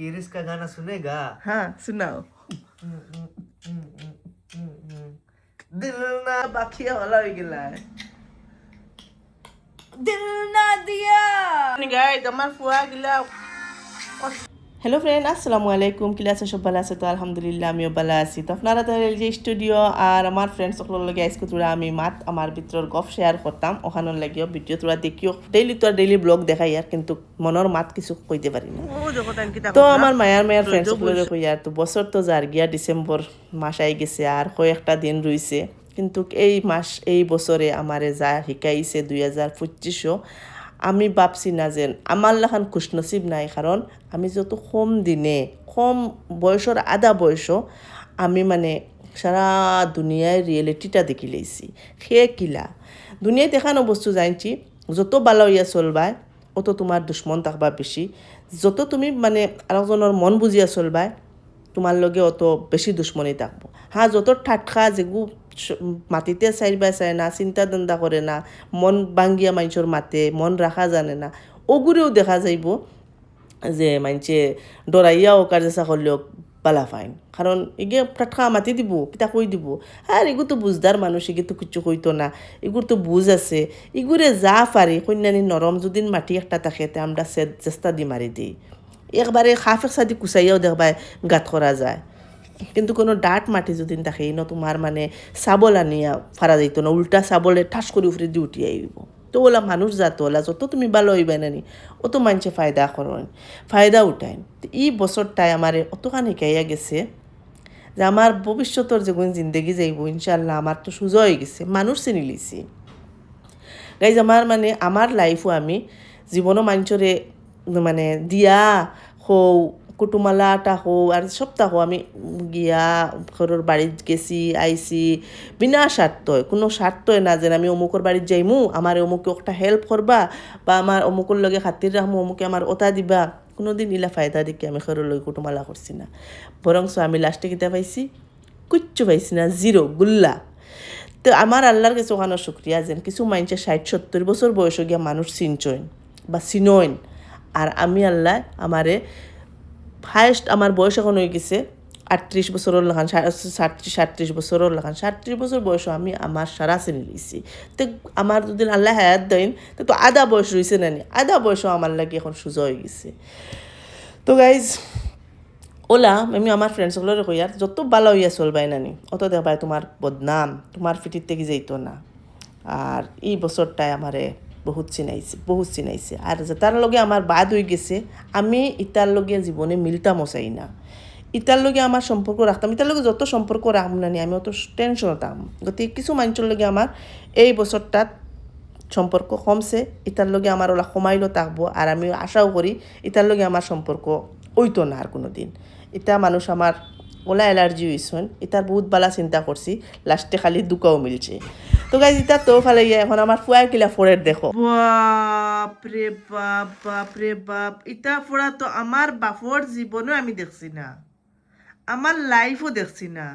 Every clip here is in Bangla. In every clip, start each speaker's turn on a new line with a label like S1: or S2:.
S1: किरिस का गाना सुनेगा?
S2: हाँ सुनाओ।
S1: दिल ना
S2: बाखिया वाला हो गया है। दिल ना दिया গাইজ আমার ফুয়া গিলা। হ্যালো ফ্রেন্ড, আসসালামু আলাইকুম। কিলা আছে সব ভালো আছে তো? আলহামদুলিল্লাহ আমিও ভালো আছি। তো আপনারা তো যে স্টুডিও আর আমার ফ্রেন্ডস সকলের লগে আজকে তোরা আমি মাত আমার ভিতরের গপ শেয়ার করতাম, ওখানোর লাগিও ভিডিও তোরা দেখিও। ডেইলি তো ডেইলি ব্লগ দেখাই আর কিন্তু মনের মাত কিছু কইতে পারি না। তো আমার মায়ার ফ্রেন্ডস সকলের কই আর তো বছর তো যার গিয়া ডিসেম্বর মাস আই গেছে আর কয়েকটা দিন রইছে, কিন্তু এই বছরে আমারে যা শিকাইছে 2025 আমি ভাবছি না যে আমার লাখান খুশনসিব নাই, কারণ আমি যত কম দিনে কম বয়সের আধা বয়সও আমি মানে সারা দুনিয়ায় রিয়েলিটিটা দেখি লাইছি। সে কিলা দুনিয়ায় দেখানো বস্তু জানছি, যত ভালো হইয়া চলবাই অত তোমার দুশ্মন থাকবা বেশি, যত তুমি মানে আরেকজনের মন বুঝিয়া চলবাই তোমার লগে অত বেশি দুশ্মনী থাকবো। হ্যাঁ, যত ঠাট্টা যেগু মাটিতে চাইবা চায় না, চিন্তা দান্দা করে না, মন বাঙ্গিয়া মানুষের মাতে মন রাখা জানে না, ওগুরেও দেখা যাইব যে মানুষে ডরাইয়া ও কার্যসা করলেও বালা ফাইন, কারণ এগে ঠাট্টা মাতি দিব পিতা কই দিব। আর এগু তো বুঝদার মানুষ, এগে তো কিছু কইতো না, এগুর তো বুঝ আছে, এগুরে যা পারি কন্যানি নরম যদি মাটি একটা থাকে তে আমরা চেষ্টা দি মারি দিই, একবারে খাফেক সাদি কুচাইয়াও দেখবাই গাত করা যায়। কিন্তু কোনো ডাট মাটি যদি থাকে ন তোমার মানে চাবল আনিয়া ফারা যাইতো না, উল্টা চাবলে ঠাস করে উফরে দিয়ে উঠি আইব। তো ওলা মানুষ যাত ওলা যত তুমি ভালো হইবাই নানি অত মানুষে ফায়দা করেন, ফায়দা উঠাইন। এই বছরটাই আমার অতখানি শিকাইয়া গেছে যে আমার ভবিষ্যতের যেগুন জিন্দগি যাইব ইনশাল্লাহ আমার তো সোজা হয়ে গেছে, মানুষ চিনি লিছি। গাইজ আমার লাইফও আমি জীবনও মানুষরে মানে দিয়া হৌ কুটুমালাটা হৌ আর সপ্তাহ আমি গিয়া ঘরের বাড়িত গেছি আইসি বিনা স্বার্থই, কোনো স্বার্থই না যে আমি অমুকর বাড়িত যাইমু আমার অমুকে একটা হেল্প করবা বা আমার অমুকর লগে খাতির রাখমু অমুকে আমার ওটা দিবা, কোনো দিন ইলা ফায়দা দেখি আমি ঘরের লগে কুটুমালা করছি না। বরংস আমি লাস্টে কিতা পাইছি, কিচ্ছু পাইছি না, জিরো গুল্লা। তো আমার আল্লাহর কাছে ওখানে শুক্রিয়া যেন কিছু মানুষের 60-70 বছর বয়স গিয়া মানুষ চিনচইন বা চিনইন, আর আমি আল্লাহ আমারে হায়েস্ট আমার বয়স এখন হয়ে গেছে 38 বছরের লাখান, 37 বছরের লাখান, 37 বছর বয়স আমি আমার সারা চিনি লিছি। তো আমার যদি আল্লাহ হায়াত দেন তো আধা বয়স রয়েছে নানি, আধা বয়সও আমার লাগে এখন সোজা হয়ে গেছে। তো গাইজ ওলা আমি আমার ফ্রেন্ডসগুলোরে কই আর যত ভালো হইয়া চলবাই নানি অত দেখবাই তোমার বদনাম তোমার ফিটির থেকে যাইতো না। আর এই বছরটায় আমারে বহুত চিনাইছে আর তার লগে আমার বাদ হয়ে গেছে, আমি ইতার লগে জীবনে মিলতামও চাই না, ইতার লগে আমার সম্পর্ক রাখতাম, ইতার লগে যত সম্পর্ক রাখতাম নানি আমি অত টেনশন হতাম। গতিকে কিছু মানুষের লগে আমার এই বছরটাত সম্পর্ক কমছে, ইতার লগে আমার ওলা কমাইলো থাকবো, আর আমি আশাও করি ইতার লগে আমার সম্পর্ক ওইতো না আর কোনো দিন। ইতা মানুষ আমার ওলা অ্যালার্জি হয়েছেন, ইতার বহুত বালা চিন্তা করছি, লাস্টে খালি দুকাও মিলছে। তো গাইজ ইতা তো ফালে গিয়ে এখন আমার ফুয়ার কিলা ফোরের দেখো, বাপরে বাপ বাপরে বাপ, ইতা ফোড়া তো আমার বাপর জীবনেও আমি দেখছি না, আমার লাইফও দেখছি না।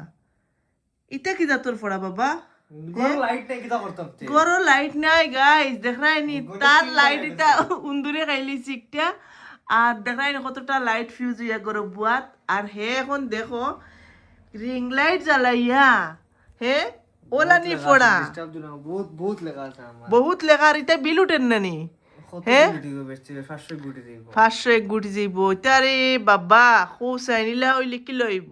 S2: ইতা কিতা তোর ফোড়া বাবা? গরো লাইট নাই গাইজ, দেখাই নি তার লাইট এটা উন্দুরে খাইলি চিকটা, আর দেখাই নি কতটা লাইট ফিউজ হইয়া গরো বুয়াত। আর হে এখন দেখো রিং লাইট জ্বালাইয়া হে ওলা নি ফোড়া বহুত লেখা, আর এটা বিল উঠেন নানি হে 501 গুটি যাইব ইতারে বাবা খো চাইনিলা ওই লিখি লইব।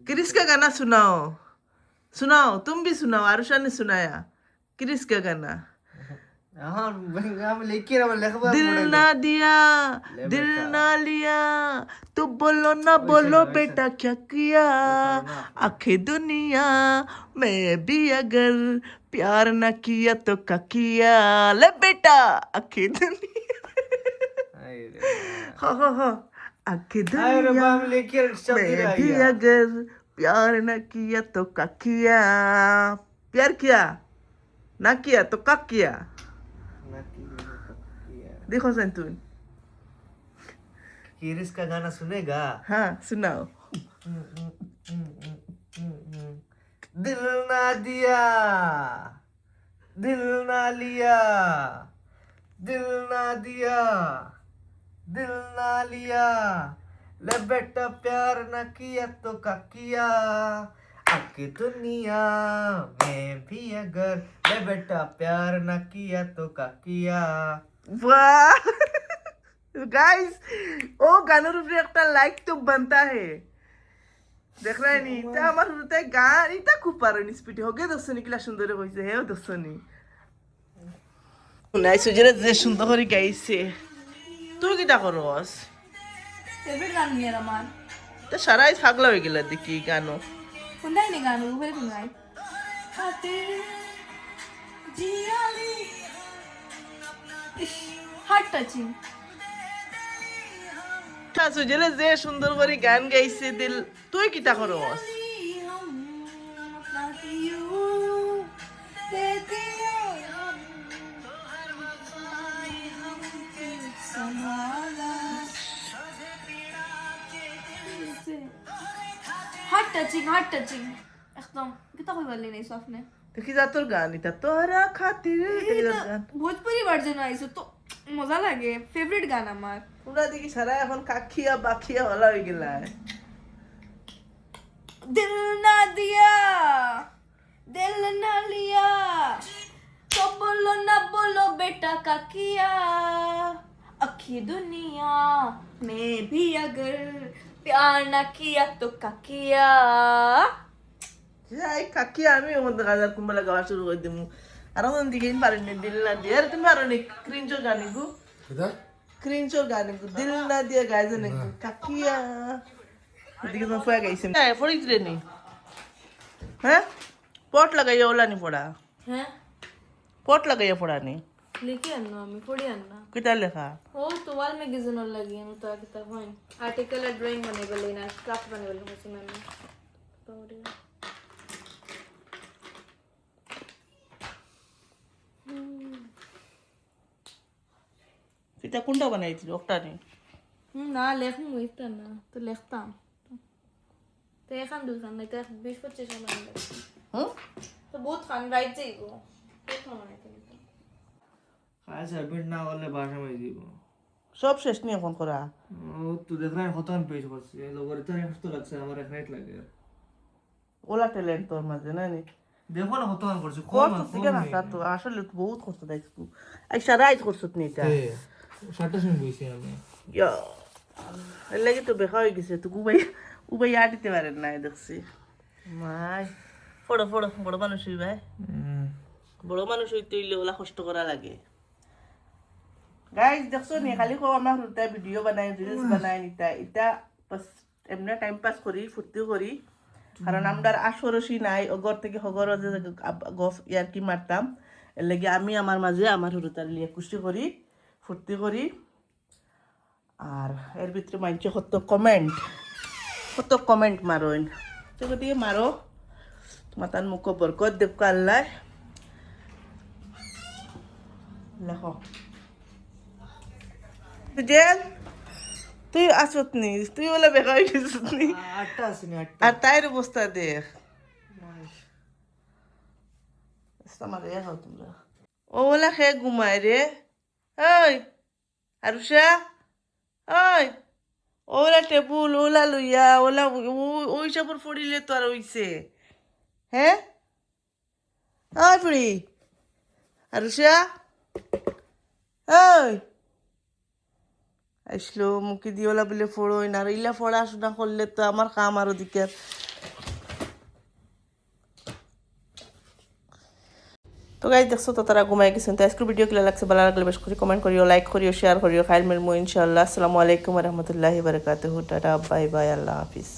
S2: क्रिस का गाना सुनाओ, सुनाओ तुम भी सुनाओ, आरुषा ने सुनाया क्रिस का गाना। दिल ना दिया दिल ना लिया तो बोलो ना बोलो बेटा क्या किया, आखे दुनिया मैं भी अगर प्यार ना किया तो क्या किया, ले बेटा आखे दुनिया हाँ आखे दुनिया मैं भी अगर प्यार न किया तो क्या किया, प्यार किया ना किया तो क्या किया। देखो संतून
S1: किरिस का गाना सुनेगा?
S2: हाँ सुनाओ।
S1: दिल ना दिया दिल ना लिया दिल ना दिया दिल ना लिया ले बेटा प्यार ना किया तो क्या किया आपकी दुनिया में भी अगर ले बेटा प्यार ना किया तो क्या किया
S2: वाह गाइस ও গানের উপরে একটা লাইক তো বানতা হে দেখ রাই নি তা আমার হুতে গান এটা খুব পারেনি স্পিডে হোগে দছনি কিলা সুন্দর কইছে হেও দছনি নাই সুজরে যে সুন্দর করে গাইছে তুই কিটা করস
S3: ফেভারিট গান নিয়ে আমার
S2: তো সারাই পাগলা হয়ে গেল দেখি গানো
S3: কোনটাই নেই গান উপরে কোনটাই খাতির জিয়ালি হার্ট টাচিং
S2: সুজরে যে সুন্দর করে গান গাইছে দিল তুই কিটা করস
S3: হার্ট টাচিং একদম কিতা কই বললি নাই স্বপ্নে
S2: দেখি যা তোর গান এটা তোরা খাতির এটা কি তোর গান
S3: ভোজপুরি ভার্জন আইছো তো মজা লাগে ফেভারিট গান আমার
S2: তোমরা দেখি সারা এখন কাখিয়া বাখিয়া হলা হয়ে গেলা
S3: दिल ना दिया दिल ना लिया तो बोलो ना बोलो बेटा का किया अखी दुनिया में भी अगर प्यार ना किया तो का किया
S2: যাই কাকি আমি ওখান থেকে হাজার কুম্বালা গাওয়া শুরু করে দিমু আর ওখান দিকে পারিনি দিল না দিয়ে আরে তুমি পারো নি ক্রিঞ্চোর গানি গু ক্রিঞ্চোর গানি গু দিল না দিয়ে গাইছে নাকি কাকিয়া এদিকে তোমার ফুয়া গাইছে হ্যাঁ পড়িস রে নি হ্যাঁ পট লাগাইয়া ওলা নি পড়া
S3: हैं
S2: পট লাগাইয়া পড়া নি
S3: लिखे अन्ना मी पढ़ी अन्ना
S2: কিতা লেখা
S3: ओ तुवाल मैगजीन और लगी है तो किताब है आर्टिकल और ड्राइंग बने बोले ना क्राफ्ट बने बोले मुझे मैंने पढ़ी
S2: কিতা কোনটা বানাইছিল ওটা নি
S3: ना लेखूं इतना ना तो लिखता तो एक हम दूसरा नहीं तो 20-25 में बन गए
S2: হুম
S3: तो बहुत खान राइट चाहिए वो बहुत खाना है तो
S1: খায় সাবমিট না করলে ভাষা মাই দিব
S2: সব শেষ নি এখন করা
S1: ও তো দেখ রাই কতক্ষণ পেজ করছে লগরে তো একটু লাগছে আমার এক নাইট লাগে
S2: ওলা ট্যালেন্ট তোর মাঝে না নি
S1: দেখো না কতক্ষণ করছে
S2: কত থেকে না তা তো আসলে তো বহুত কষ্ট দেখছো এই সারাই করছত নি এটা
S1: সাতটা সময় বইছি আমি
S2: ইয়া এর লাগি তো বেখা হয়ে গেছে তো উবাই আর দিতে পারেন না দেখছি মাই পড়ো পড়ো বড় মানুষ হই ভাই বড় মানুষ হইতে হইলে ওলা কষ্ট করা লাগে গাইস দেখছো নি খালি কো আমরা হুলতা ভিডিও বানাই রিলস বানাই নিতা এটা বাস এমনি টাইম পাস করি ফুর্তি করি কারণ আমরা আশরসি নাই অগর থেকে হগর যে গফ ইয়ার কি মারতাম এর লাগি আমি আমার মাঝে আমার হুলতার লিয়ে খুশি করি ফুর্তি করি আর এর ভিতরে মানছে কত কমেন্ট মারোইন তো গতিকে মারো তোমার তার মুখ বরকত দেব আল্লাহ লেখো জেল তুই আসত নি তুই বলে বেকা হয়ে গেছিস নি
S1: আটটা আছে নি আটটা
S2: আর তাইর অবস্থা দেখ আমার এ হও তোমরা ও বলে খে ঘুমায় রে ওই আরুষা ওই ওলা টেবুল ওলা লইয়া ওলা ওই সবর ফড়িলে তো আর হইছে হ্যাঁ ওই ফুড়ি আরুষা ওই আসলো মুখে দিয়ে ওলা বলে ফোড়োই না আর ইলা পড়াশোনা করলে তো আমার কাম আরো দিকে তো গাইজ দেখছো তো তারা ঘুমাই গেছেন তো আজকের ভিডিও গুলো লাগছে ভালো লাগলে বেশ করে কমেন্ট করিও লাইক করিও শেয়ার করিও খাইল মিলমু ইনশাআল্লাহ আসসালামু আলাইকুম ওয়া রাহমাতুল্লাহি ওয়া বারাকাতুহু টাটা বাই বাই আল্লাহ হাফিজ